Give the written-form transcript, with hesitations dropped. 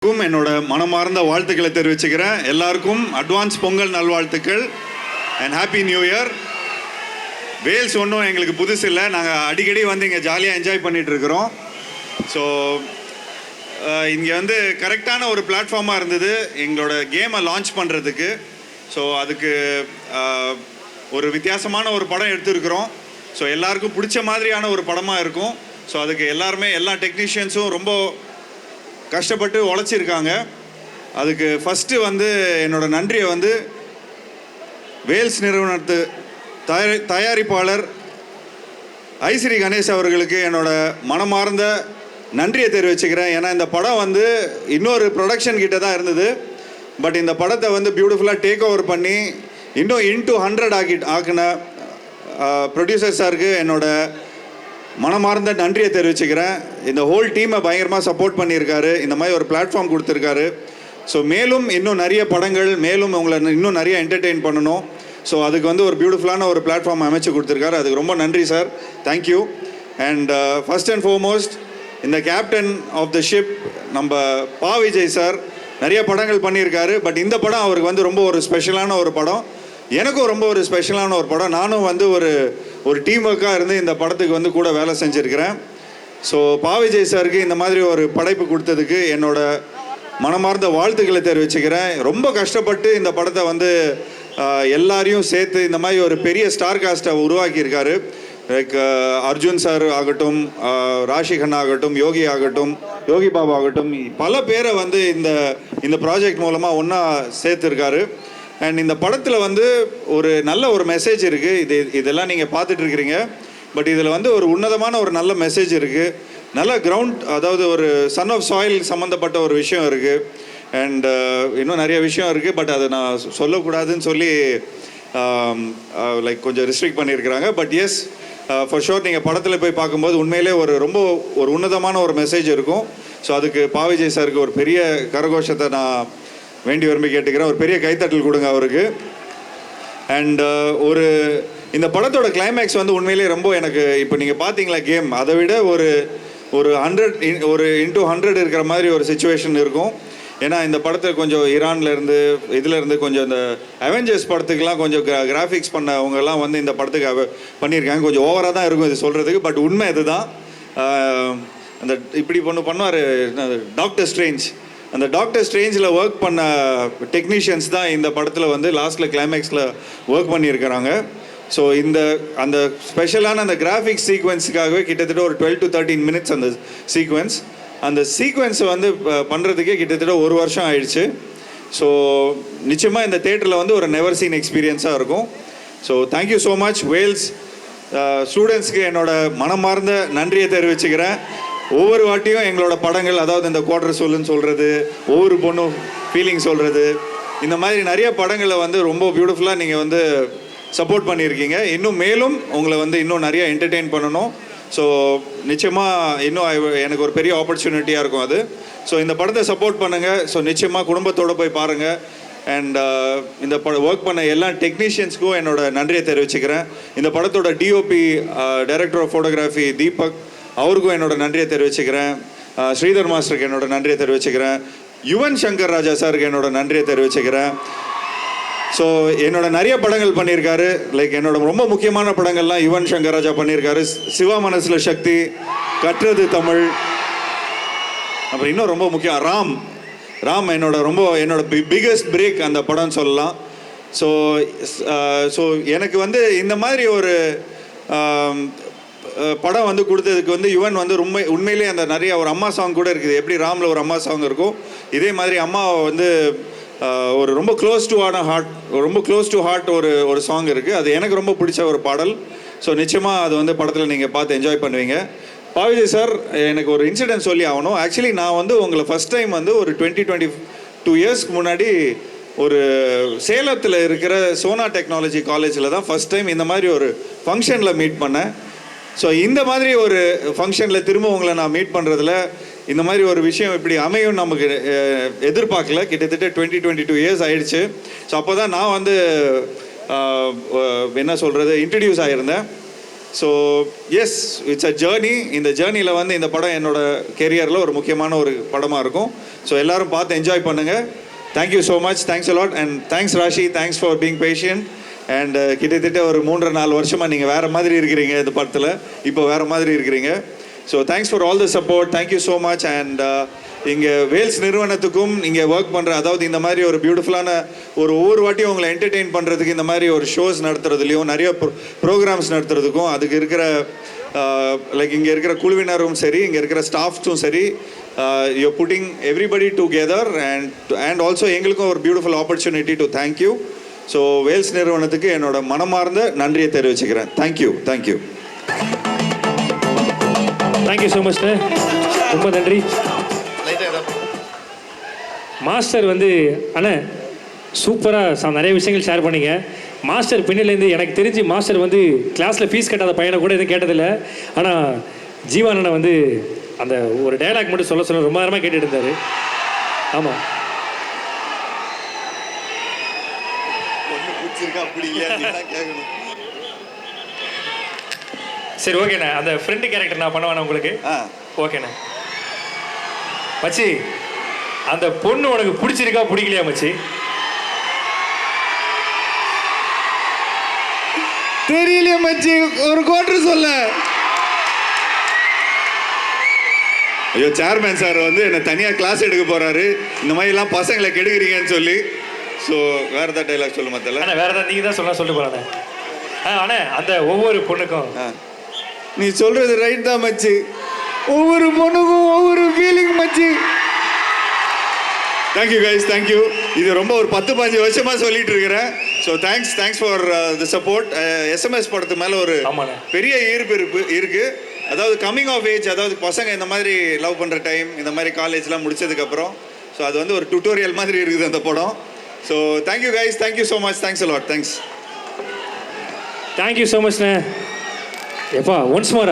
என்னோட மனமார்ந்த வாழ்த்துக்களை தெரிவிச்சுக்கிறேன். எல்லாருக்கும் அட்வான்ஸ் பொங்கல் நல்வாழ்த்துக்கள் and happy new year. Vels ஒன்றும் எங்களுக்கு புதுசு இல்லை, நாங்கள் அடிக்கடி வந்து இங்கே ஜாலியாக என்ஜாய் பண்ணிகிட்டு இருக்கிறோம். ஸோ இங்கே வந்து கரெக்டான ஒரு பிளாட்ஃபார்மாக இருந்தது எங்களோட கேமை லான்ச் பண்ணுறதுக்கு. ஸோ அதுக்கு ஒரு வித்தியாசமான ஒரு படம் எடுத்துருக்குறோம். ஸோ எல்லாருக்கும் பிடிச்ச மாதிரியான ஒரு படமாக இருக்கும். ஸோ அதுக்கு எல்லாருமே எல்லா டெக்னீஷியன்ஸும் ரொம்ப கஷ்டப்பட்டு உழைச்சிருக்காங்க. அதுக்கு ஃபஸ்ட்டு வந்து என்னோடய நன்றியை வந்து வேல்ஸ் நிறுவனத்து தயாரிப்பாளர் ஐஸ்ரீ கணேஷ் அவர்களுக்கு என்னோட மனமார்ந்த நன்றியை தெரிவிச்சுக்கிறேன். ஏன்னா இந்த படம் வந்து இன்னொரு ப்ரொடக்ஷன் கிட்ட தான் இருந்தது. பட் இந்த படத்தை வந்து பியூட்டிஃபுல்லாக டேக் ஓவர் பண்ணி இன்னும் இன்டூ 100 ஆக்கின ப்ரொடியூசர் சாருக்கு என்னோட மனமார்ந்த நன்றியை தெரிவிச்சுக்கிறேன். இந்த ஹோல் டீமை பயங்கரமாக சப்போர்ட் பண்ணியிருக்காரு, இந்த மாதிரி ஒரு பிளாட்ஃபார்ம் கொடுத்துருக்காரு. ஸோ மேலும் இன்னும் நிறைய படங்கள், மேலும் உங்களை இன்னும் நிறைய என்டர்டெயின் பண்ணணும். ஸோ அதுக்கு வந்து ஒரு பியூட்டிஃபுல்லான ஒரு பிளாட்ஃபார்ம் அமைச்சு கொடுத்துருக்காரு. அதுக்கு ரொம்ப நன்றி sir, thank you. And first and foremost இந்த கேப்டன் ஆஃப் த ஷிப் நம்ம பா விஜய் சார் நிறைய படங்கள் பண்ணியிருக்காரு. பட் இந்த படம் அவருக்கு வந்து ரொம்ப ஒரு ஸ்பெஷலான ஒரு படம், எனக்கும் ரொம்ப ஒரு ஸ்பெஷலான ஒரு படம். நானும் வந்து ஒரு டீம் ஒர்க்காக இருந்து இந்த படத்துக்கு வந்து கூட வேலை செஞ்சுருக்கிறேன். ஸோ பா விஜய் சாருக்கு இந்த மாதிரி ஒரு படைப்பு கொடுத்ததுக்கு என்னோட மனமார்ந்த வாழ்த்துக்களை தெரிவிச்சுக்கிறேன். ரொம்ப கஷ்டப்பட்டு இந்த படத்தை வந்து எல்லாரையும் சேர்த்து இந்த மாதிரி ஒரு பெரிய ஸ்டார் காஸ்ட்டை உருவாக்கியிருக்காரு. லைக் அர்ஜுன் சார் ஆகட்டும், ராஷி கண்ணா ஆகட்டும், யோகி ஆகட்டும், யோகி பாபா ஆகட்டும், பல பேரை வந்து இந்த ப்ராஜெக்ட் மூலமாக ஒன்றா சேர்த்துருக்காரு. அண்ட் இந்த படத்தில் வந்து ஒரு நல்ல ஒரு மெசேஜ் இருக்குது. இதெல்லாம் நீங்கள் பார்த்துட்ருக்கிறீங்க. பட் இதில் வந்து ஒரு உன்னதமான ஒரு நல்ல மெசேஜ் இருக்குது. நல்ல கிரவுண்ட், அதாவது ஒரு சன் ஆஃப் சாயில் சம்மந்தப்பட்ட ஒரு விஷயம் இருக்குது. அண்ட் இன்னும் நிறைய விஷயம் இருக்குது. பட் அதை நான் சொல்லக்கூடாதுன்னு சொல்லி லைக் கொஞ்சம் ரெஸ்ட்ரிக்ட் பண்ணியிருக்கிறாங்க. பட் எஸ், ஃபார் ஷோர் நீங்கள் படத்தில் போய் பார்க்கும்போது உண்மையிலே ரொம்ப ஒரு உன்னதமான ஒரு மெசேஜ் இருக்கும். ஸோ அதுக்கு பா விஜய் சாருக்கு ஒரு பெரிய கரகோஷத்தை நான் வேண்டி விரும்பி கேட்டுக்கிறேன். ஒரு பெரிய கைத்தட்டல் கொடுங்க அவருக்கு. அண்ட் இந்த படத்தோட கிளைமேக்ஸ் வந்து உண்மையிலே ரொம்ப எனக்கு, இப்போ நீங்கள் பார்த்தீங்களா கேம், அதை விட ஒரு 100 ஒரு இன்டூ 100 இருக்கிற மாதிரி ஒரு சுச்சுவேஷன் இருக்கும். ஏன்னா இந்த படத்தை கொஞ்சம் ஈரான்லேருந்து இதிலேருந்து கொஞ்சம் இந்த அவெஞ்சர்ஸ் படத்துக்கெலாம் கொஞ்சம் கிராஃபிக்ஸ் பண்ணவங்கெல்லாம் வந்து இந்த படத்துக்கு பண்ணியிருக்காங்க. கொஞ்சம் ஓவராக தான் இருக்கும் இது சொல்கிறதுக்கு. பட் உண்மை இதுதான். அந்த இப்படி பண்ணுவார் டாக்டர் ஸ்ட்ரேஞ்ச், அந்த டாக்டர் ஸ்ட்ரேஞ்சில் ஒர்க் பண்ண டெக்னீஷியன்ஸ் தான் இந்த படத்தில் வந்து லாஸ்ட்டில் கிளைமேக்ஸில் ஒர்க் பண்ணியிருக்கிறாங்க. ஸோ அந்த ஸ்பெஷலான அந்த கிராஃபிக்ஸ் சீக்வன்ஸுக்காகவே கிட்டத்தட்ட ஒரு 12 to 13 மினிட்ஸ் அந்த சீக்வன்ஸை வந்து பண்ணுறதுக்கே கிட்டத்தட்ட 1 வருஷம் ஆயிடுச்சு. ஸோ நிச்சயமாக இந்த தேட்டரில் வந்து ஒரு நெவர் சீன் எக்ஸ்பீரியன்ஸாக இருக்கும். So thank you so much Vels ஸ்டூடெண்ட்ஸ்க்கு என்னோட மனமார்ந்த நன்றியை தெரிவிச்சுக்கிறேன். ஒவ்வொரு வாட்டியும் எங்களோட படங்கள், அதாவது இந்த குவார்டர் சொல்லுன்னு சொல்கிறது, ஒவ்வொரு பொண்ணும் ஃபீலிங் சொல்கிறது, இந்த மாதிரி நிறைய படங்களை வந்து ரொம்ப பியூட்டிஃபுல்லாக நீங்கள் வந்து சப்போர்ட் பண்ணியிருக்கீங்க. இன்னும் மேலும் உங்களை வந்து இன்னும் நிறைய என்டர்டெயின் பண்ணணும். ஸோ நிச்சயமாக இன்னும் எனக்கு ஒரு பெரிய ஆப்பர்ச்சுனிட்டியாக இருக்கும் அது. ஸோ இந்த படத்தை சப்போர்ட் பண்ணுங்கள். ஸோ நிச்சயமாக குடும்பத்தோடு போய் பாருங்கள். அண்ட் இந்த ஒர்க் பண்ண எல்லா டெக்னீஷியன்ஸ்க்கும் என்னோட நன்றியை தெரிவிச்சுக்கிறேன். இந்த படத்தோட DOP director of photography Deepak, அவருக்கும் என்னோட நன்றியை தெரிவிச்சுக்கிறேன். ஸ்ரீதர் மாஸ்டருக்கு என்னோட நன்றியை தெரிவிச்சுக்கிறேன். யுவன் சங்கர் ராஜா சாருக்கு என்னோட நன்றியை தெரிவிச்சுக்கிறேன். ஸோ என்னோட நிறைய படங்கள் பண்ணியிருக்காரு. லைக் என்னோட ரொம்ப முக்கியமான படங்கள்லாம் யுவன் சங்கர் ராஜா பண்ணியிருக்காரு. சிவா மனசில் சக்தி, கற்றது தமிழ், அப்புறம் இன்னும் ரொம்ப முக்கியம் ராம் என்னோட பிக்கஸ்ட் பிரேக் அந்த படம்னு சொல்லலாம். ஸோ எனக்கு வந்து இந்த மாதிரி ஒரு படம் வந்து கொடுத்ததுக்கு வந்து யுவன் வந்து உண்மையிலே அந்த நிறைய ஒரு அம்மா சாங் கூட இருக்குது. எப்படி ராமில் ஒரு அம்மா சாங் இருக்கும், இதே மாதிரி அம்மாவை வந்து ஒரு ரொம்ப க்ளோஸ் டு ஹார்ட் ஒரு சாங் இருக்குது. அது எனக்கு ரொம்ப பிடிச்ச ஒரு பாடல். ஸோ நிச்சயமாக அது வந்து படத்தில் நீங்கள் பார்த்து என்ஜாய் பண்ணுவீங்க. பா விஜய் சார், எனக்கு ஒரு இன்சிடென்ட் சொல்லி ஆகணும். ஆக்சுவலி நான் வந்து உங்களை ஃபஸ்ட் டைம் வந்து ஒரு 22 இயர்ஸ்க்கு முன்னாடி ஒரு சேலத்தில் இருக்கிற சோனா டெக்னாலஜி காலேஜில் தான் ஃபஸ்ட் டைம் இந்த மாதிரி ஒரு ஃபங்க்ஷனில் மீட் பண்ணேன். ஸோ இந்த மாதிரி ஒரு ஃபங்க்ஷனில் திரும்ப உங்களை நான் மீட் பண்ணுறதுல இந்த மாதிரி ஒரு விஷயம் இப்படி அமையும் நமக்கு எதிர்பார்க்கல. கிட்டத்தட்ட 22 இயர்ஸ் ஆயிடுச்சு. ஸோ அப்போ தான் நான் வந்து என்ன சொல்கிறது இன்ட்ரடியூஸ் ஆகியிருந்தேன். So yes it's a journey. இந்த ஜேர்னியில் வந்து இந்த படம் என்னோட கெரியரில் ஒரு முக்கியமான ஒரு படமாக இருக்கும். ஸோ எல்லோரும் பார்த்து என்ஜாய் பண்ணுங்கள். Thank you so much. Thanks allot and thanks Raashi. Thanks for being patient. And கிட்டத்தட்ட ஒரு 3-4 வருஷமாக நீங்கள் வேறு மாதிரி இருக்கிறீங்க இந்த படத்தில், இப்போ வேறு மாதிரி இருக்கிறீங்க. So thanks for all the support. Thank you so much. And இங்கே வேல்ஸ் நிறுவனத்துக்கும் இங்கே ஒர்க் பண்ணுற, அதாவது இந்த மாதிரி ஒரு பியூட்டிஃபுல்லான ஒவ்வொரு வாட்டியும் உங்களை என்டர்டெயின் பண்ணுறதுக்கு இந்த மாதிரி ஒரு ஷோஸ் நடத்துறதுலையும் நிறைய ப்ரோக்ராம்ஸ் நடத்துறதுக்கும் அதுக்கு இருக்கிற லைக் இங்கே இருக்கிற குழுவினரும் சரி, இங்கே இருக்கிற ஸ்டாஃப்ஸும் சரி, you putting everybody together and also எங்களுக்கும் ஒரு beautiful opportunity to thank you. So Vels நிறுவனத்துக்கு என்னோட மனமார்ந்த நன்றியை தெரிவிச்சுக்கிறேன். தேங்க்யூ. Thank you so much. ரொம்ப நன்றி மாஸ்டர். வந்து அண்ணா சூப்பராக நிறைய விஷயங்கள் ஷேர் பண்ணிங்க. மாஸ்டர் பின்னிலேருந்து எனக்கு தெரிஞ்சு மாஸ்டர் வந்து கிளாஸில் ஃபீஸ் கட்டாத பையனை கூட எதுவும் கேட்டதில்லை. ஆனால் ஜீவானனை வந்து அந்த ஒரு டைலாக் மட்டும் சொல்ல ரொம்ப நேரமாக கேட்டுட்டு இருந்தார். ஆமாம், சரி ஓகேண்ணா. அந்த ஃப்ரெண்டு கேரக்டர் நான் பண்ணுவேண்ணா உங்களுக்கு. ஓகேண்ணா. மச்சி, அந்த பொண்ணு உனக்கு பிடிச்சிருக்கா பிடிக்கலையா மச்சி? தெரியலையா மச்சி, ஒரு குவார்டர் சொல்ல. ஐயோ, சேர்மேன் சார் வந்து என்னை தனியாக கிளாஸ் எடுக்க போறாரு, இந்த மாதிரிலாம் பசங்களை கெடுக்குறீங்கன்னு சொல்லி. ஸோ வேற ஏதாவது டைலாக் சொல்ல மாட்டல. வேற ஏதாவது நீங்கள் தான் சொல்லிட்டு போறானே. அண்ணே, அந்த ஒவ்வொரு பொண்ணுக்கும் நீ சொல்றது ரைட் தான் மச்சி. ஒவ்வொரு பொண்ணுக்கும் ஒவ்வொரு ஃபீலிங் மச்சி. Thank you guys, thank you. இது ரொம்ப ஒரு 10-15 வருஷமாக சொல்லிட்டு இருக்கிறேன். So thanks for the support. SMS படத்து மேலே ஒரு பெரிய ஈர்ப்பு இருக்கு. அதாவது கம்மிங் ஆஃப் ஏஜ், அதாவது பசங்க இந்த மாதிரி லவ் பண்ணுற டைம், இந்த மாதிரி காலேஜ்லாம் முடிச்சதுக்கப்புறம், ஸோ அது வந்து ஒரு டுட்டோரியல் மாதிரி இருக்குது அந்த படம். So thank you guys, thank you so much. Thanks a lot. Thanks. Thank you so மச்ண்ணே. எப்பா ஒன்ஸ் மோர்